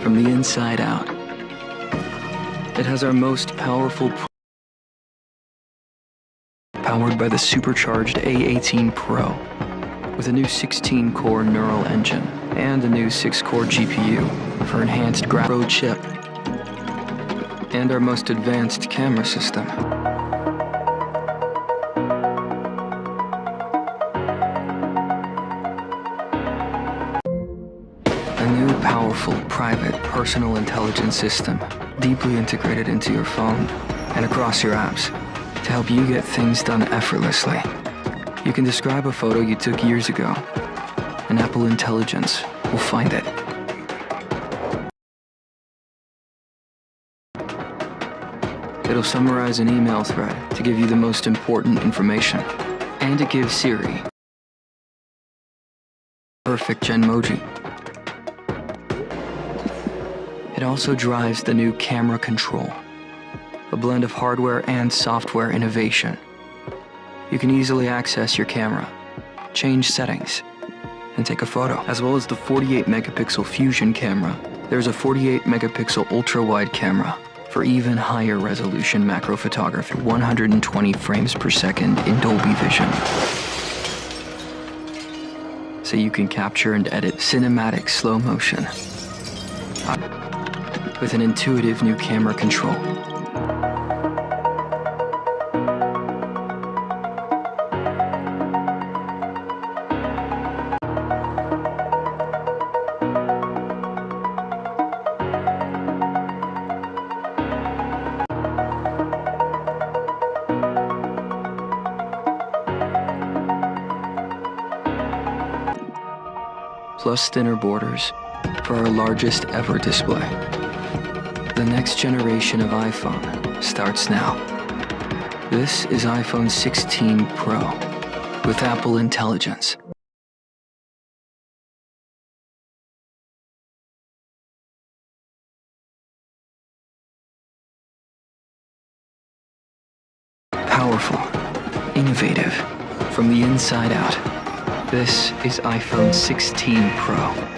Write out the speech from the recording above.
from the inside out. It has our most powerful powered by the supercharged A18 Pro with a new 16-core neural engine and a new 6-core GPU for enhanced Pro chip and our most advanced camera system. A new powerful private personal intelligence system deeply integrated into your phone and across your apps to help you get things done effortlessly. You can describe a photo you took years ago, and Apple Intelligence will find it. It'll summarize an email thread to give you the most important information, and it gives Siri perfect Genmoji. It also drives the new camera control, a blend of hardware and software innovation. You can easily access your camera, change settings, and take a photo. As well as the 48-megapixel Fusion camera, there's a 48-megapixel ultra-wide camera for even higher resolution macro photography, 120 frames per second in Dolby Vision. So you can capture and edit cinematic slow motion with an intuitive new camera control. Plus thinner borders for our largest ever display. The next generation of iPhone starts now. This is iPhone 16 Pro with Apple Intelligence. Powerful, innovative, from the inside out. This is iPhone 16 Pro.